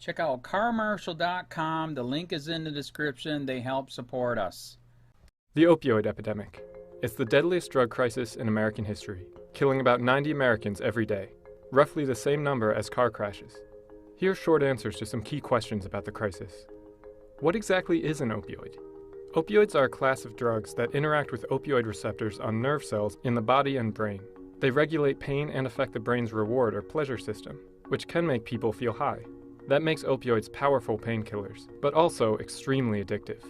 Check out carmarshal.com. The link is in the description. They help support us. The opioid epidemic. It's the deadliest drug crisis in American history, killing about 90 Americans every day, roughly the same number as car crashes. Here's short answers to some key questions about the crisis. What exactly is an opioid? Opioids are a class of drugs that interact with opioid receptors on nerve cells in the body and brain. They regulate pain and affect the brain's reward or pleasure system, which can make people feel high. That makes opioids powerful painkillers, but also extremely addictive.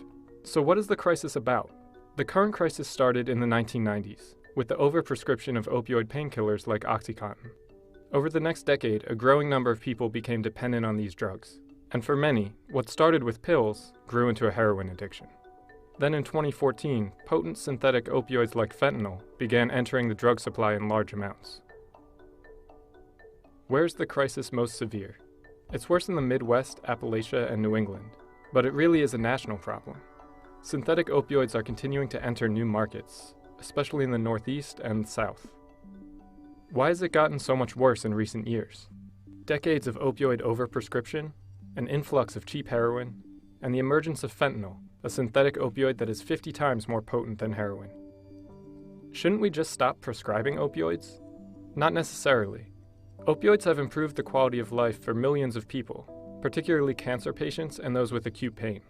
So what is the crisis about? The current crisis started in the 1990s, with the overprescription of opioid painkillers like OxyContin. Over the next decade, a growing number of people became dependent on these drugs. And for many, what started with pills grew into a heroin addiction. Then in 2014, potent synthetic opioids like fentanyl began entering the drug supply in large amounts. Where's the crisis most severe? It's worse in the Midwest, Appalachia, and New England, but it really is a national problem. Synthetic opioids are continuing to enter new markets, especially in the Northeast and South. Why has it gotten so much worse in recent years? Decades of opioid overprescription, an influx of cheap heroin, and the emergence of fentanyl, a synthetic opioid that is 50 times more potent than heroin. Shouldn't we just stop prescribing opioids? Not necessarily. Opioids have improved the quality of life for millions of people, particularly cancer patients and those with acute pain.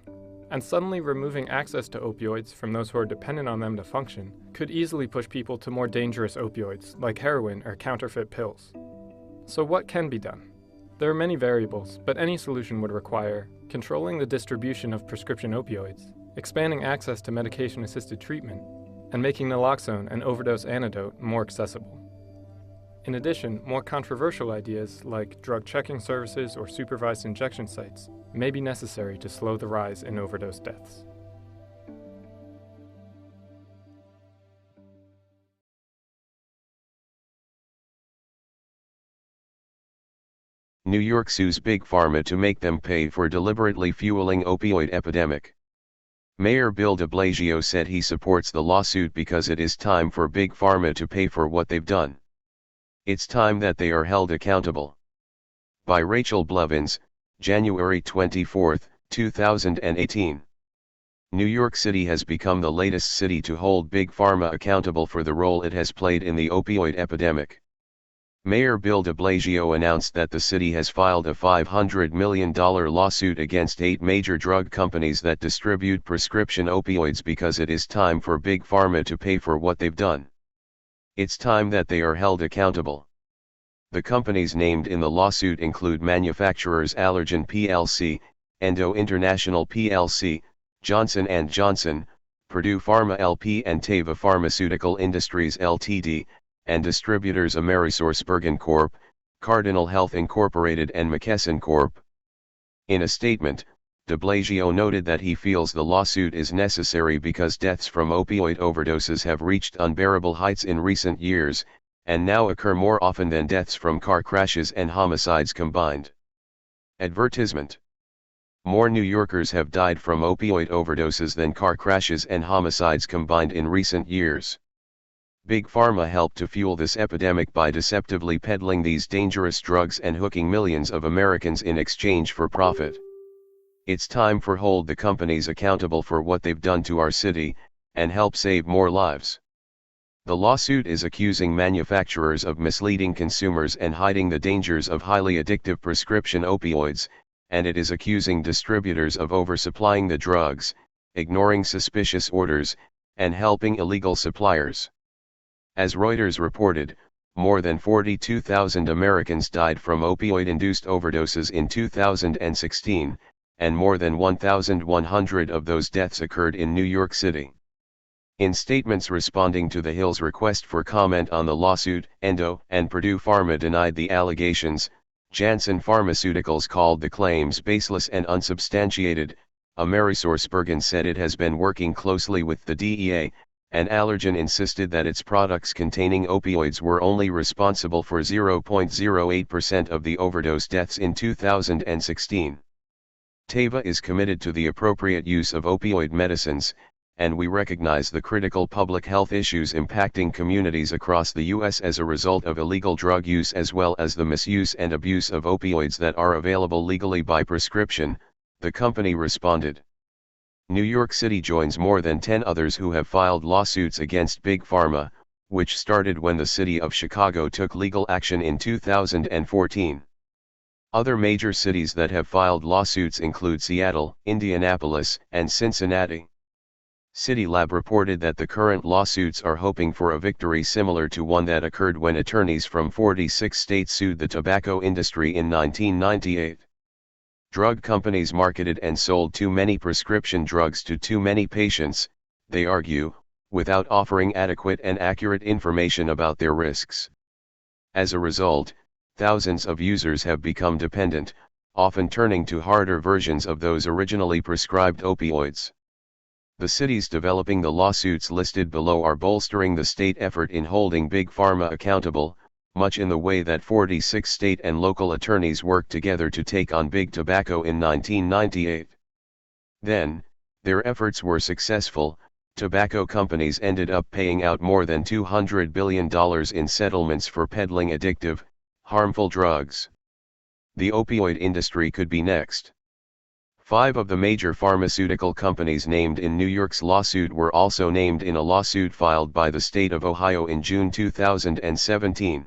And suddenly removing access to opioids from those who are dependent on them to function could easily push people to more dangerous opioids like heroin or counterfeit pills. So what can be done? There are many variables, but any solution would require controlling the distribution of prescription opioids, expanding access to medication-assisted treatment, and making naloxone, an overdose antidote, more accessible. In addition, more controversial ideas like drug checking services or supervised injection sites may be necessary to slow the rise in overdose deaths. New York sues Big Pharma to make them pay for deliberately fueling opioid epidemic. Mayor Bill de Blasio said he supports the lawsuit because it is time for Big Pharma to pay for what they've done. It's time that they are held accountable. By Rachel Blevins, January 24, 2018. New York City has become the latest city to hold Big Pharma accountable for the role it has played in the opioid epidemic. Mayor Bill de Blasio announced that the city has filed a $500 million lawsuit against 8 major drug companies that distribute prescription opioids because it is time for Big Pharma to pay for what they've done. It's time that they are held accountable. The companies named in the lawsuit include manufacturers Allergan plc, Endo International plc, Johnson & Johnson, Purdue Pharma LP and Teva Pharmaceutical Industries Ltd., and distributors AmerisourceBergen Corp., Cardinal Health Incorporated and McKesson Corp. In a statement, de Blasio noted that he feels the lawsuit is necessary because deaths from opioid overdoses have reached unbearable heights in recent years, and now occur more often than deaths from car crashes and homicides combined. Advertisement. More New Yorkers have died from opioid overdoses than car crashes and homicides combined in recent years. Big Pharma helped to fuel this epidemic by deceptively peddling these dangerous drugs and hooking millions of Americans in exchange for profit. It's time for hold the companies accountable for what they've done to our city, and help save more lives. The lawsuit is accusing manufacturers of misleading consumers and hiding the dangers of highly addictive prescription opioids, and it is accusing distributors of oversupplying the drugs, ignoring suspicious orders, and helping illegal suppliers. As Reuters reported, more than 42,000 Americans died from opioid-induced overdoses in 2016, and more than 1,100 of those deaths occurred in New York City. In statements responding to the Hill's request for comment on the lawsuit, Endo and Purdue Pharma denied the allegations. Janssen Pharmaceuticals called the claims baseless and unsubstantiated. AmerisourceBergen said it has been working closely with the DEA, and Allergan insisted that its products containing opioids were only responsible for 0.08% of the overdose deaths in 2016. Teva is committed to the appropriate use of opioid medicines, and we recognize the critical public health issues impacting communities across the U.S. as a result of illegal drug use as well as the misuse and abuse of opioids that are available legally by prescription, the company responded. New York City joins more than 10 others who have filed lawsuits against Big Pharma, which started when the city of Chicago took legal action in 2014. Other major cities that have filed lawsuits include Seattle, Indianapolis, and Cincinnati. CityLab reported that the current lawsuits are hoping for a victory similar to one that occurred when attorneys from 46 states sued the tobacco industry in 1998. Drug companies marketed and sold too many prescription drugs to too many patients, they argue, without offering adequate and accurate information about their risks. As a result, thousands of users have become dependent, often turning to harder versions of those originally prescribed opioids. The cities developing the lawsuits listed below are bolstering the state effort in holding Big Pharma accountable, much in the way that 46 state and local attorneys worked together to take on Big Tobacco in 1998. Then, their efforts were successful. Tobacco companies ended up paying out more than $200 billion in settlements for peddling addictive, harmful drugs. The opioid industry could be next. 5 of the major pharmaceutical companies named in New York's lawsuit were also named in a lawsuit filed by the state of Ohio in June 2017.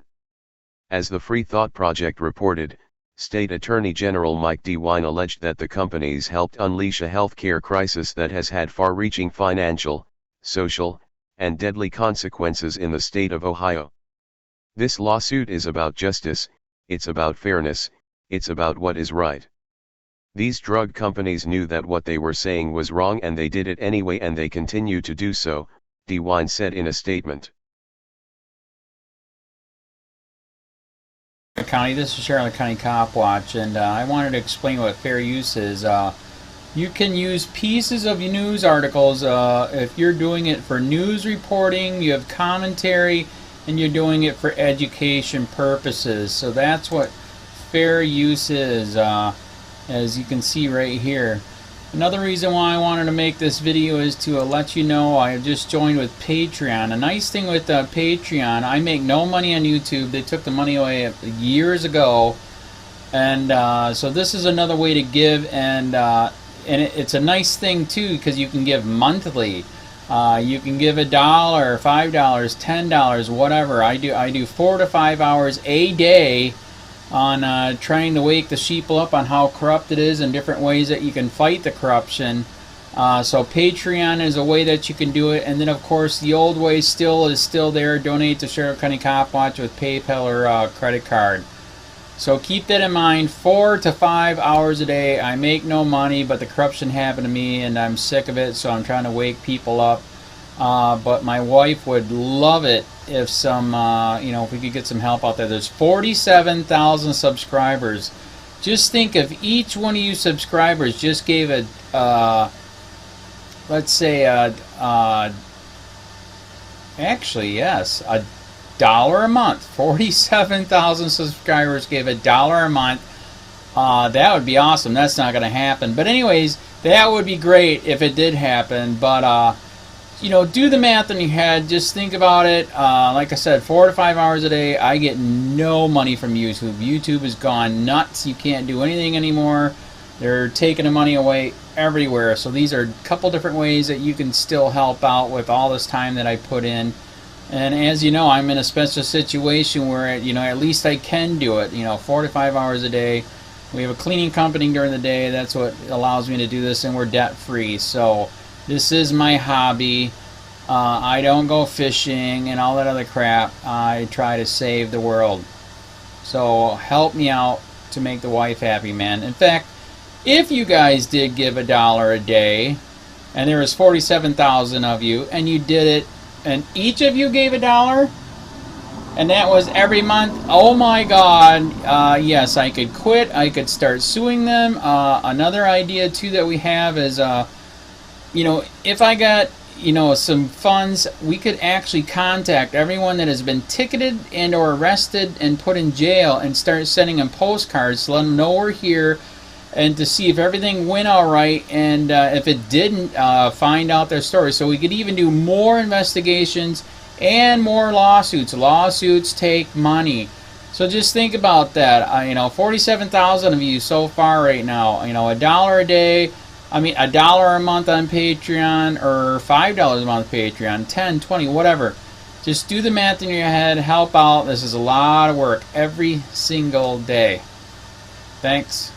As the Free Thought Project reported, State Attorney General Mike DeWine alleged that the companies helped unleash a healthcare crisis that has had far-reaching financial, social, and deadly consequences in the state of Ohio. This lawsuit is about justice, it's about fairness, it's about what is right. These drug companies knew that what they were saying was wrong and they did it anyway and they continue to do so, DeWine said in a statement. County, this is Charlotte County COPWATCH, and I wanted to explain what fair use is. You can use pieces of news articles if you're doing it for news reporting, you have commentary, and you're doing it for education purposes. So that's what fair use is, as you can see right here. Another reason why I wanted to make this video is to let you know I just joined with Patreon. A nice thing with Patreon, I make no money on YouTube. They took the money away years ago, and so this is another way to give, and it's a nice thing too because you can give monthly. You can give $1, $5, $10, whatever. I do 4 to 5 hours a day on trying to wake the sheeple up on how corrupt it is and different ways that you can fight the corruption. So Patreon is a way that you can do it, and then of course the old way is still there. Donate to Sheriff County COPWATCH with PayPal or credit card. So keep that in mind. 4 to 5 hours a day. I make no money, but the corruption happened to me and I'm sick of it, so I'm trying to wake people up. But my wife would love it if if we could get some help out there. There's 47,000 subscribers. Just think if each one of you subscribers just gave let's say actually yes, $1 a month. 47,000 subscribers gave $1 a month. That would be awesome. That's not going to happen. But anyways, that would be great if it did happen. But do the math in your head. Just think about it. Like I said, 4 to 5 hours a day. I get no money from YouTube. YouTube has gone nuts. You can't do anything anymore. They're taking the money away everywhere. So these are a couple different ways that you can still help out with all this time that I put in. And as you know, I'm in a special situation where at least I can do it. 4 to 5 hours a day. We have a cleaning company during the day. That's what allows me to do this, and we're debt free. So this is my hobby. I don't go fishing and all that other crap. I try to save the world. So help me out to make the wife happy, man. In fact, if you guys did give $1 a day, and there was 47,000 of you, and you did it, and each of you gave $1, and that was every month, oh my God, yes, I could quit. I could start suing them. Another idea too that we have is if I got some funds, we could actually contact everyone that has been ticketed and or arrested and put in jail and start sending them postcards to let them know we're here and to see if everything went all right, and if it didn't, find out their story. So we could even do more investigations and more lawsuits. Lawsuits take money. So just think about that. You know, 47,000 of you so far right now. You know, $1 a day. I mean, $1 a month on Patreon, or $5 a month Patreon, 10, 20, whatever. Just do the math in your head. Help out. This is a lot of work every single day. Thanks.